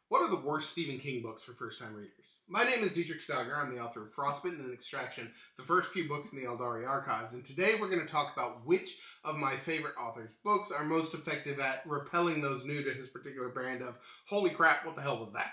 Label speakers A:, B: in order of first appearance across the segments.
A: What are the worst Stephen King books for first-time readers? My name is Dietrich Stauger. I'm the author of Frostbitten and Extraction, the first few books in the Eldari archives, and today we're going to talk about which of my favorite authors' books are most effective at repelling those new to his particular brand of, holy crap, what the hell was that?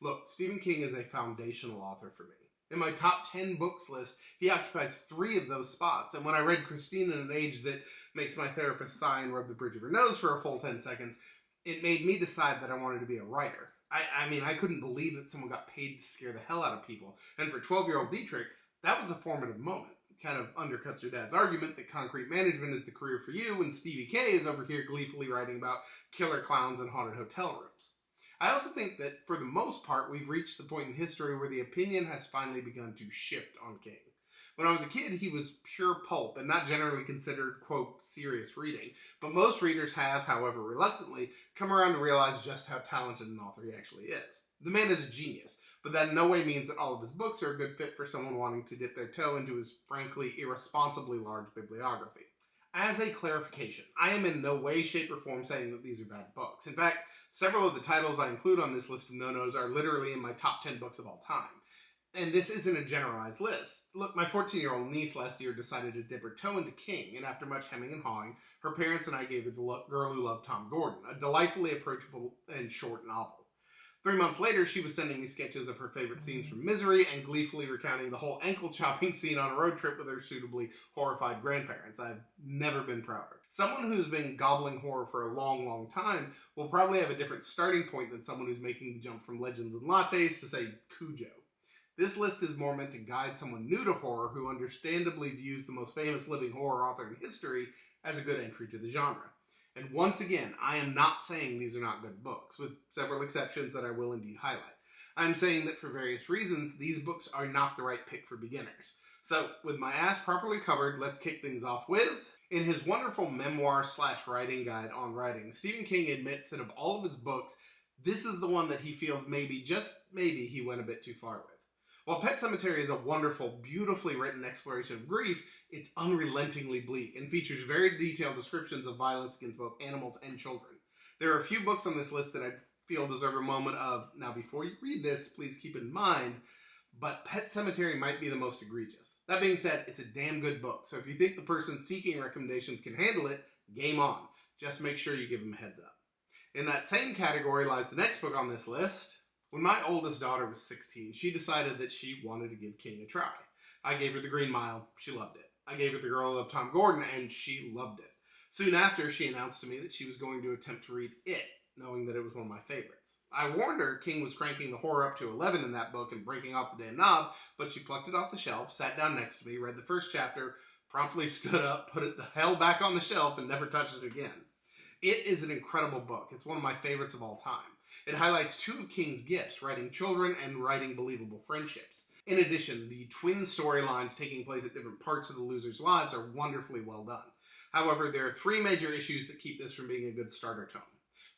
A: Look, Stephen King is a foundational author for me. In my top 10 books list, he occupies 3 of those spots, and when I read Christine at an age that makes my therapist sigh and rub the bridge of her nose for a full 10 seconds, it made me decide that I wanted to be a writer. I couldn't believe that someone got paid to scare the hell out of people. And for 12-year-old Dietrich, that was a formative moment. It kind of undercuts your dad's argument that concrete management is the career for you, and Stevie K is over here gleefully writing about killer clowns and haunted hotel rooms. I also think that, for the most part, we've reached the point in history where the opinion has finally begun to shift on King. When I was a kid, he was pure pulp and not generally considered, quote, serious reading. But most readers have, however reluctantly, come around to realize just how talented an author he actually is. The man is a genius, but that in no way means that all of his books are a good fit for someone wanting to dip their toe into his, frankly, irresponsibly large bibliography. As a clarification, I am in no way, shape, or form saying that these are bad books. In fact, several of the titles I include on this list of no-nos are literally in my top 10 books of all time. And this isn't a generalized list. Look, my 14-year-old niece last year decided to dip her toe into King, and after much hemming and hawing, her parents and I gave her The Girl Who Loved Tom Gordon, a delightfully approachable and short novel. 3 months later, she was sending me sketches of her favorite scenes from Misery and gleefully recounting the whole ankle-chopping scene on a road trip with her suitably horrified grandparents. I've never been prouder. Someone who's been gobbling horror for a long, long time will probably have a different starting point than someone who's making the jump from Legends and Lattes to, say, Cujo. This list is more meant to guide someone new to horror who understandably views the most famous living horror author in history as a good entry to the genre. And once again, I am not saying these are not good books, with several exceptions that I will indeed highlight. I'm saying that for various reasons, these books are not the right pick for beginners. So, with my ass properly covered, let's kick things off with... In his wonderful memoir/writing guide on writing, Stephen King admits that of all of his books, this is the one that he feels maybe, just maybe, he went a bit too far with. While Pet Sematary is a wonderful, beautifully written exploration of grief, it's unrelentingly bleak and features very detailed descriptions of violence against both animals and children. There are a few books on this list that I feel deserve a moment of, now before you read this, please keep in mind, but Pet Sematary might be the most egregious. That being said, it's a damn good book, so if you think the person seeking recommendations can handle it, game on. Just make sure you give them a heads up. In that same category lies the next book on this list. When my oldest daughter was 16, she decided that she wanted to give King a try. I gave her The Green Mile, she loved it. I gave her The Girl Who Loved Tom Gordon, and she loved it. Soon after, she announced to me that she was going to attempt to read It, knowing that it was one of my favorites. I warned her King was cranking the horror up to 11 in that book and breaking off the damn knob, but she plucked it off the shelf, sat down next to me, read the first chapter, promptly stood up, put it the hell back on the shelf, and never touched it again. It is an incredible book. It's one of my favorites of all time. It highlights 2 of King's gifts, writing children and writing believable friendships. In addition, the twin storylines taking place at different parts of the losers' lives are wonderfully well done. However, there are 3 major issues that keep this from being a good starter tome.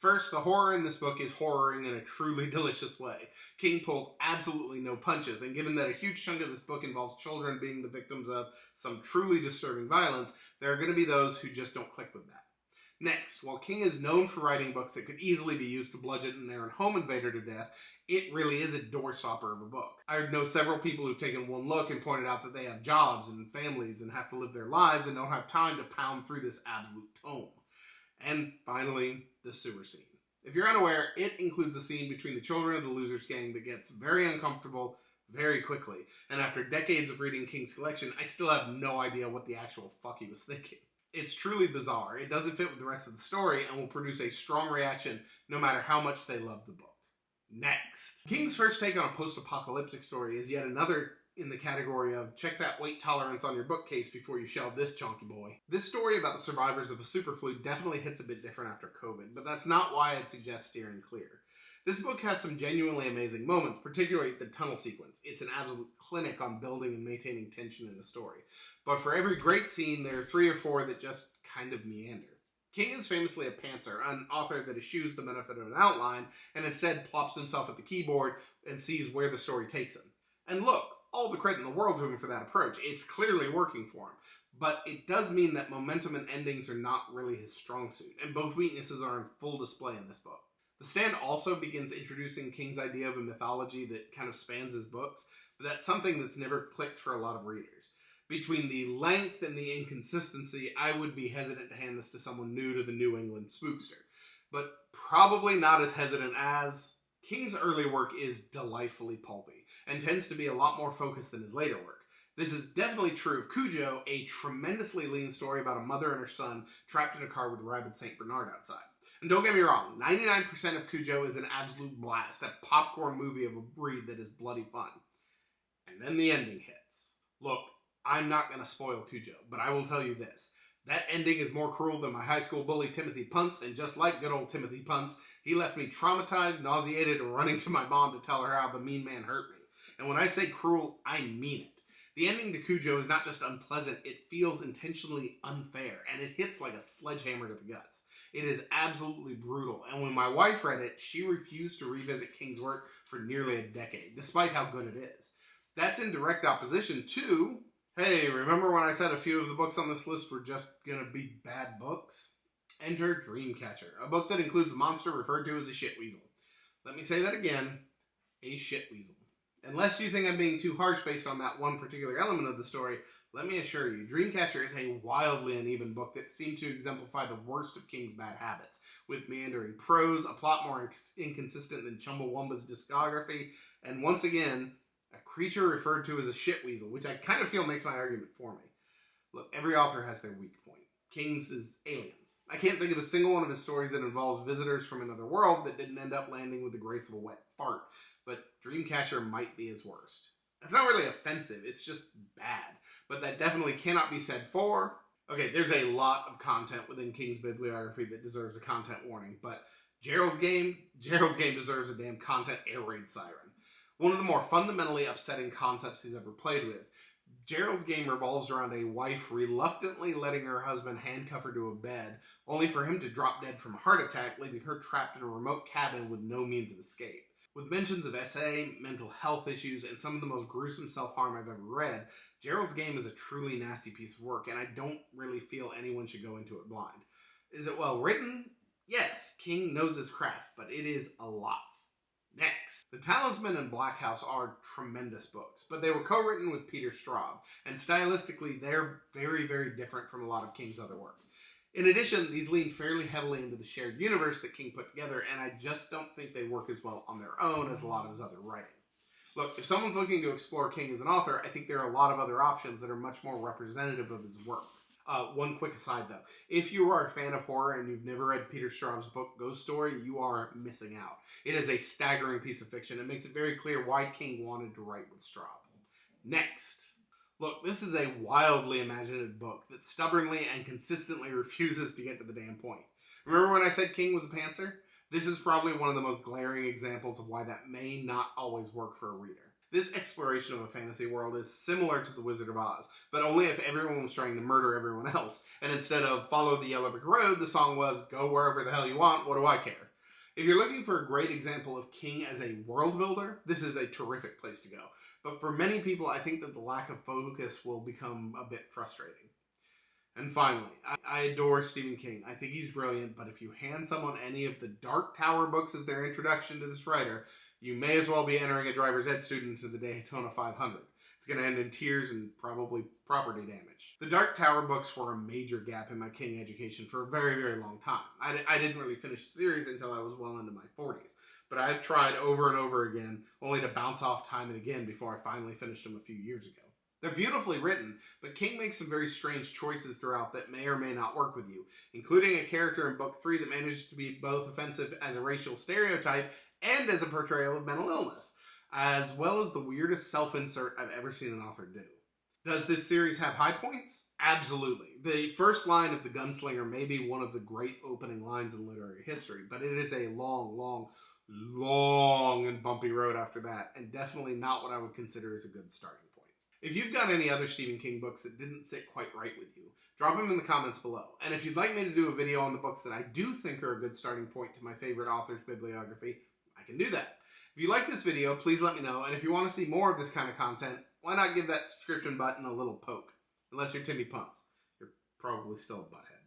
A: First, the horror in this book is horroring in a truly delicious way. King pulls absolutely no punches, and given that a huge chunk of this book involves children being the victims of some truly disturbing violence, there are going to be those who just don't click with that. Next, while King is known for writing books that could easily be used to bludgeon an errant home invader to death, it really is a doorstopper of a book. I know several people who've taken one look and pointed out that they have jobs and families and have to live their lives and don't have time to pound through this absolute tome. And finally, the sewer scene. If you're unaware, it includes a scene between the children of the Losers gang that gets very uncomfortable very quickly. And after decades of reading King's collection, I still have no idea what the actual fuck he was thinking. It's truly bizarre. It doesn't fit with the rest of the story and will produce a strong reaction no matter how much they love the book. Next. King's first take on a post-apocalyptic story is yet another in the category of check that weight tolerance on your bookcase before you shelve this chunky boy. This story about the survivors of a superflu definitely hits a bit different after COVID, but that's not why I'd suggest steering clear. This book has some genuinely amazing moments, particularly the tunnel sequence. It's an absolute clinic on building and maintaining tension in the story. But for every great scene, there are 3 or 4 that just kind of meander. King is famously a pantser, an author that eschews the benefit of an outline, and instead plops himself at the keyboard and sees where the story takes him. And look, all the credit in the world to him for that approach. It's clearly working for him. But it does mean that momentum and endings are not really his strong suit, and both weaknesses are on full display in this book. The Stand also begins introducing King's idea of a mythology that kind of spans his books, but that's something that's never clicked for a lot of readers. Between the length and the inconsistency, I would be hesitant to hand this to someone new to the New England spookster, but probably not as hesitant as King's early work is delightfully pulpy and tends to be a lot more focused than his later work. This is definitely true of Cujo, a tremendously lean story about a mother and her son trapped in a car with a rabid St. Bernard outside. And don't get me wrong, 99% of Cujo is an absolute blast, a popcorn movie of a breed that is bloody fun. And then the ending hits. Look, I'm not going to spoil Cujo, but I will tell you this. That ending is more cruel than my high school bully Timothy Punts, and just like good old Timothy Punts, he left me traumatized, nauseated, and running to my mom to tell her how the mean man hurt me. And when I say cruel, I mean it. The ending to Cujo is not just unpleasant, it feels intentionally unfair, and it hits like a sledgehammer to the guts. It is absolutely brutal, and when my wife read it, she refused to revisit King's work for nearly a decade, despite how good it is. That's in direct opposition to, hey, remember when I said a few of the books on this list were just gonna be bad books? Enter Dreamcatcher, a book that includes a monster referred to as a shitweasel. Let me say that again, a shitweasel. Unless you think I'm being too harsh based on that one particular element of the story, let me assure you, Dreamcatcher is a wildly uneven book that seems to exemplify the worst of King's bad habits, with meandering prose, a plot more inconsistent than Chumbawamba's discography, and once again, a creature referred to as a shitweasel, which I kind of feel makes my argument for me. Look, every author has their weak point. King's is aliens. I can't think of a single one of his stories that involves visitors from another world that didn't end up landing with the grace of a wet fart, but Dreamcatcher might be his worst. It's not really offensive, it's just bad, but that definitely cannot be said for... Okay, there's a lot of content within King's bibliography that deserves a content warning, but Gerald's Game deserves a damn content air raid siren. One of the more fundamentally upsetting concepts he's ever played with. Gerald's Game revolves around a wife reluctantly letting her husband handcuff her to a bed, only for him to drop dead from a heart attack, leaving her trapped in a remote cabin with no means of escape. With mentions of SA, mental health issues, and some of the most gruesome self-harm I've ever read, Gerald's Game is a truly nasty piece of work, and I don't really feel anyone should go into it blind. Is it well written? Yes, King knows his craft, but it is a lot. Next, The Talisman and Black House are tremendous books, but they were co-written with Peter Straub, and stylistically they're very, very different from a lot of King's other work. In addition, these lean fairly heavily into the shared universe that King put together, and I just don't think they work as well on their own as a lot of his other writing. Look, if someone's looking to explore King as an author, I think there are a lot of other options that are much more representative of his work. One quick aside though, if you are a fan of horror and you've never read Peter Straub's book Ghost Story, you are missing out. It is a staggering piece of fiction. It makes it very clear why King wanted to write with Straub. Next. Look, this is a wildly imaginative book that stubbornly and consistently refuses to get to the damn point. Remember when I said King was a pantser? This is probably one of the most glaring examples of why that may not always work for a reader. This exploration of a fantasy world is similar to The Wizard of Oz, but only if everyone was trying to murder everyone else, and instead of follow the yellow brick road, the song was go wherever the hell you want, what do I care? If you're looking for a great example of King as a world builder, this is a terrific place to go. But for many people, I think that the lack of focus will become a bit frustrating. And finally, I adore Stephen King. I think he's brilliant, but if you hand someone any of the Dark Tower books as their introduction to this writer, you may as well be entering a driver's ed student to the Daytona 500. It's going to end in tears and probably property damage. The Dark Tower books were a major gap in my King education for a very, very long time. I didn't really finish the series until I was well into my 40s. But I've tried over and over again, only to bounce off time and again before I finally finished them a few years ago. They're beautifully written, but King makes some very strange choices throughout that may or may not work with you, including a character in book 3 that manages to be both offensive as a racial stereotype and as a portrayal of mental illness, as well as the weirdest self-insert I've ever seen an author do. Does this series have high points? Absolutely. The first line of The Gunslinger may be one of the great opening lines in literary history, but it is a long and bumpy road after that, and definitely not what I would consider as a good starting point. If you've got any other Stephen King books that didn't sit quite right with you, drop them in the comments below. And if you'd like me to do a video on the books that I do think are a good starting point to my favorite author's bibliography, I can do that. If you like this video, please let me know, and if you want to see more of this kind of content, why not give that subscription button a little poke? Unless you're Timmy Punts. You're probably still a butthead.